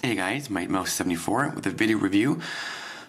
Hey guys, MightMouse74 with a video review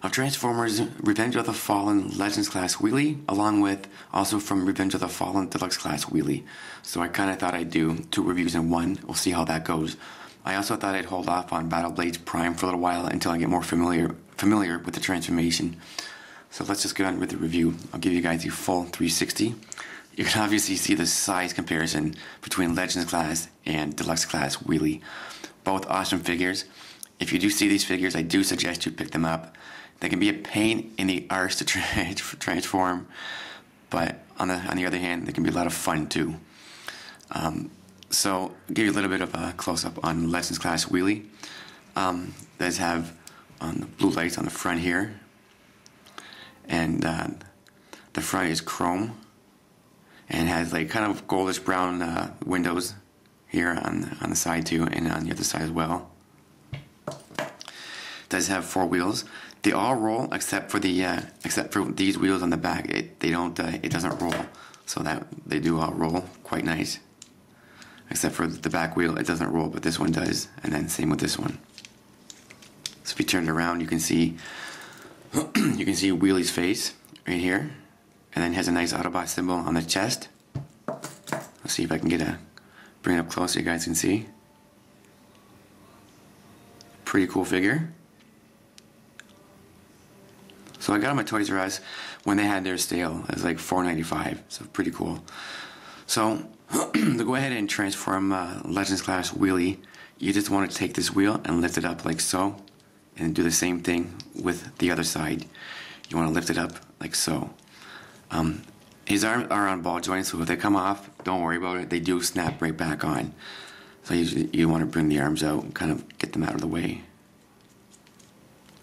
of Transformers Revenge of the Fallen Legends Class Wheelie, along with also from Revenge of the Fallen Deluxe Class Wheelie. So I kind of thought I'd do two reviews in one. We'll see how that goes. I also thought I'd hold off on Battle Blades Prime for a little while until I get more familiar with the transformation. So let's just get on with the review. I'll give you guys the full 360. You can obviously see the size comparison between Legends Class and Deluxe Class Wheelie. Both awesome figures. If you do see these figures, I do suggest you pick them up. They can be a pain in the arse to transform, but on the other hand, they can be a lot of fun too. So I'll give you a little bit of a close-up on Legends Class Wheelie. Does have the blue lights on the front here, and the front is chrome, and has like kind of goldish brown windows here on the side too, and on the other side as well. Does have four wheels. They all roll except for these wheels on the back. It doesn't roll, so that they do all roll quite nice. Except for the back wheel, it doesn't roll, but this one does, and then same with this one. So if you turn it around, you can see Wheelie's face right here, and then it has a nice Autobot symbol on the chest. Let's see if I can bring it up close so you guys can see. Pretty cool figure. So I got them at Toys R Us when they had their sale. It was like $4.95, so pretty cool. So to go ahead and transform Legends Class Wheelie, you just want to take this wheel and lift it up like so, and do the same thing with the other side. You want to lift it up like so. His arms are on ball joints, so if they come off, don't worry about it. They do snap right back on. So you want to bring the arms out and kind of get them out of the way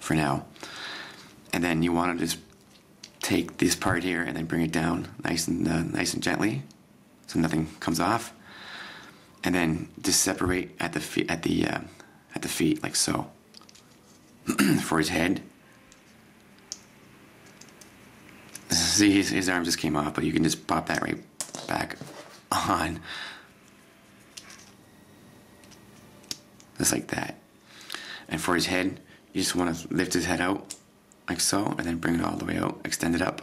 for now. And then you want to just take this part here and then bring it down nice and gently, so nothing comes off. And then just separate at the feet like so. For his head. See, his arm just came off, but you can just pop that right back on. Just like that. And for his head, you just want to lift his head out like so, and then bring it all the way out, extend it up.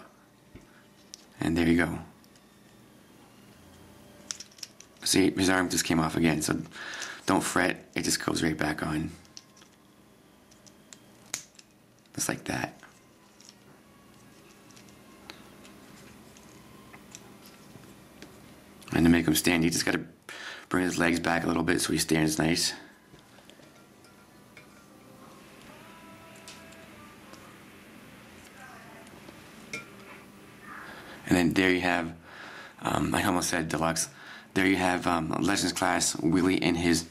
And there you go. See, his arm just came off again, so don't fret, it just goes right back on. Just like that. And to make him stand, you just gotta bring his legs back a little bit so he stands nice. And then there you have, I almost said Deluxe, there you have Legends Class Wheelie in his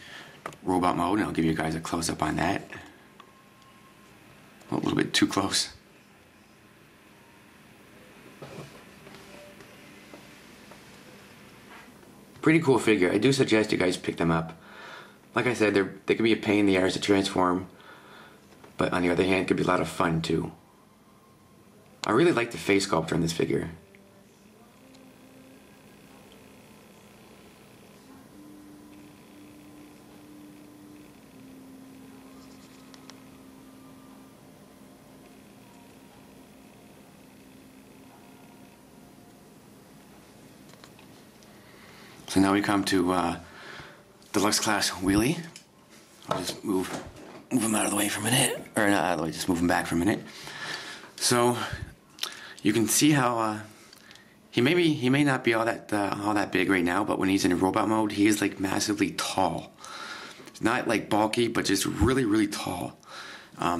robot mode, and I'll give you guys a close-up on that. A little bit too close. Pretty cool figure. I do suggest you guys pick them up. Like I said, they can be a pain in the arse to transform, but on the other hand, it could be a lot of fun too. I really like the face sculpture on this figure. So now we come to Deluxe Class Wheelie. I'll just move him out of the way for a minute, or not out of the way, just move him back for a minute. So you can see how he may not be all that big right now, but when he's in robot mode, he is like massively tall. It's not like bulky, but just really tall.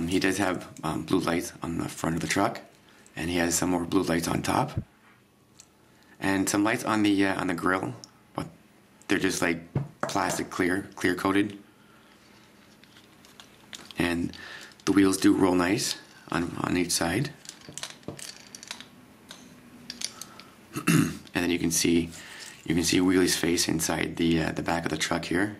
He does have blue lights on the front of the truck, and he has some more blue lights on top, and some lights on the grill. They're just like plastic clear coated, and the wheels do roll nice on each side. And then you can see Wheelie's face inside the back of the truck here.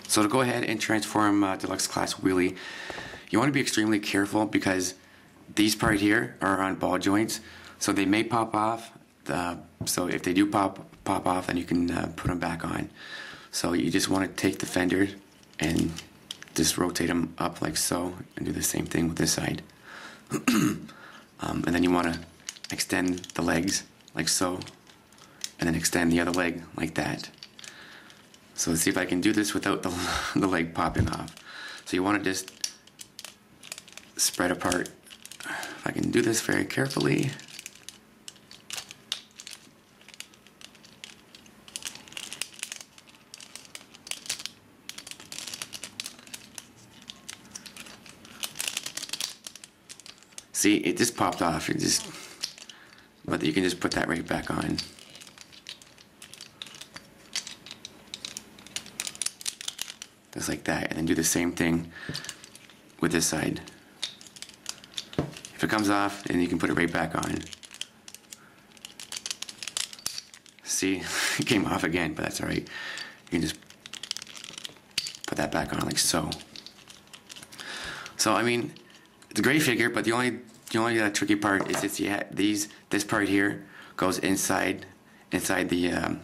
So to go ahead and transform Deluxe Class Wheelie, you want to be extremely careful because these part here are on ball joints, so they may pop off So if they do pop off, then you can put them back on. So you just want to take the fender and just rotate them up like so, and do the same thing with this side. And then you want to extend the legs like so, and then extend the other leg like that. So let's see if I can do this without the leg popping off. So you want to just spread apart. If I can do this very carefully. See, it just popped off. But you can just put that right back on. Just like that, and then do the same thing with this side. If it comes off, then you can put it right back on. See, it came off again, but that's all right. You can just put that back on like so. So I mean, it's a great figure, but the only tricky part is this part here goes inside the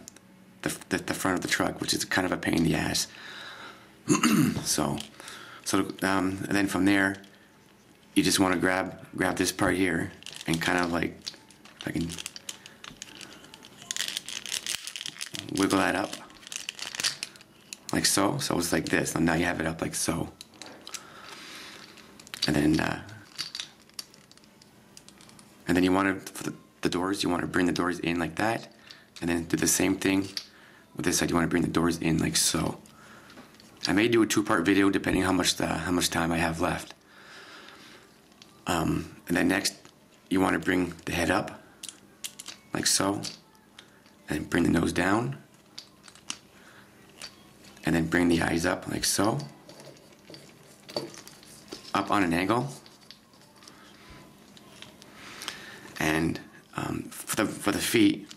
front of the truck, which is kind of a pain in the ass. And then from there, you just want to grab this part here and kind of like, if I can wiggle that up like so. So it's like this, and now you have it up like so. And then you want to, for the doors, you want to bring the doors in like that, and then do the same thing with this side. You want to bring the doors in like so. I may do a 2-part video depending how much time I have left. And then next, you want to bring the head up like so, and bring the nose down, and then bring the eyes up like so, up on an angle. And for the feet,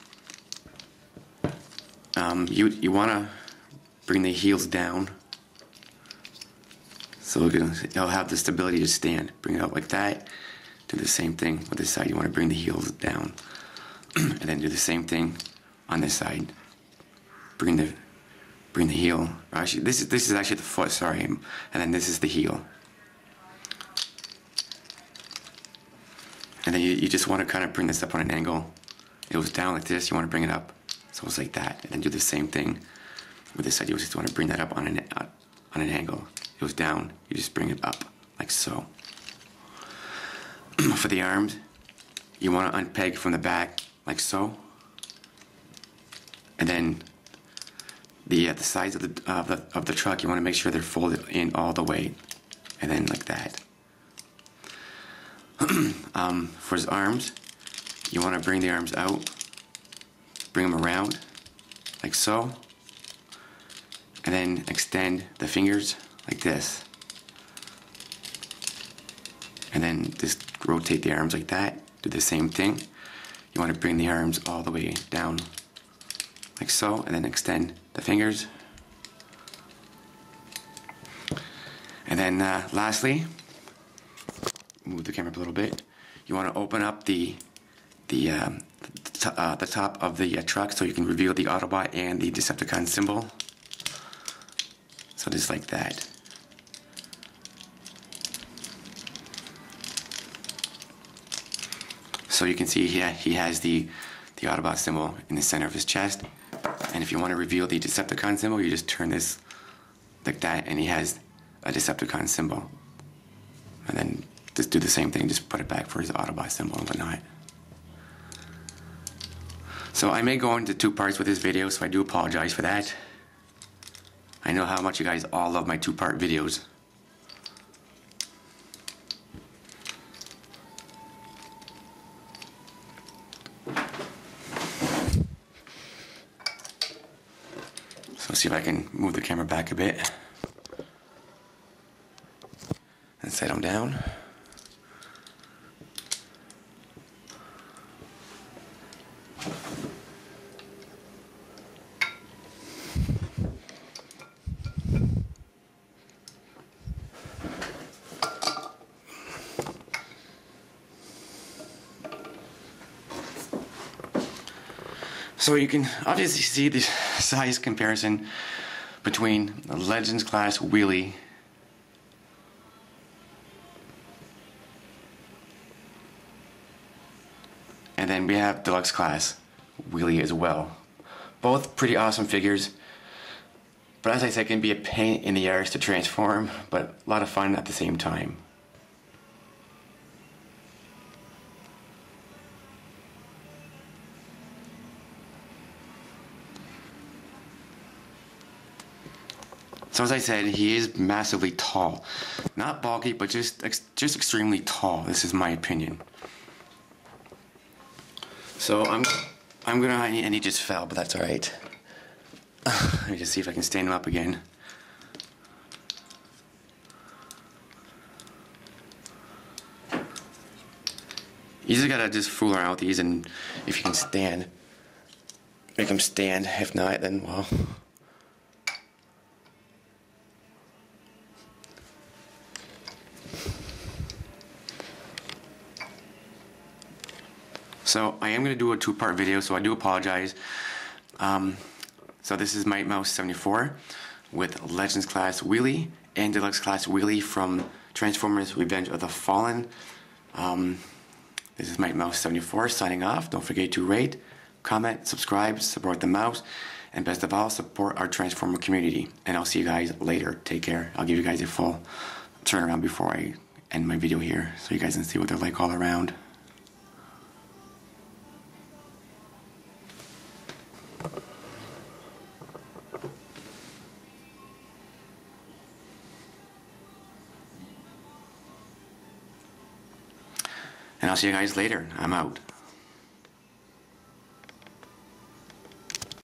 you want to bring the heels down, so it'll have the stability to stand. Bring it up like that. Do the same thing with this side. You want to bring the heels down, and then do the same thing on this side. Bring the heel. Actually, this is actually the foot. Sorry, and then this is the heel. And then you just want to kind of bring this up on an angle. It was down like this. You want to bring it up, so it's like that. And then do the same thing with this side. You just want to bring that up on an angle. It was down. You just bring it up like so. For the arms, you want to unpeg from the back like so. And then the sides of the truck, you want to make sure they're folded in all the way, and then like that. For his arms, you want to bring the arms out, bring them around like so, and then extend the fingers like this, and then just rotate the arms like that. Do the same thing. You want to bring the arms all the way down like so, and then extend the fingers. And then lastly, move the camera up a little bit. You want to open up the top of the truck so you can reveal the Autobot and the Decepticon symbol. So just like that. So you can see he has the Autobot symbol in the center of his chest. And if you want to reveal the Decepticon symbol, you just turn this like that, and he has a Decepticon symbol. And then just do the same thing, just put it back for his Autobot symbol and whatnot. So I may go into 2 parts with this video, so I do apologize for that. I know how much you guys all love my 2-part videos. So let's see if I can move the camera back a bit and set them down. So you can obviously see the size comparison between the Legends class Wheelie and then we have Deluxe class Wheelie as well. Both pretty awesome figures, but as I said, can be a pain in the arse to transform, but a lot of fun at the same time. So as I said, he is massively tall. Not bulky, but just extremely tall. This is my opinion. So I'm gonna, and he just fell, but that's alright. Let me just see if I can stand him up again. You just gotta just fool around with these, and if you can stand, make him stand. If not, then well. So I am going to do a two-part video, so I do apologize. So this is Mighty Mouse 74 with Legends class Wheelie and Deluxe class Wheelie from Transformers Revenge of the Fallen. This is Mighty Mouse 74 signing off. Don't forget to rate, comment, subscribe, support the mouse, and best of all, support our Transformer community. And I'll see you guys later. Take care. I'll give you guys a full turnaround before I end my video here, so you guys can see what they're like all around. And I'll see you guys later. I'm out.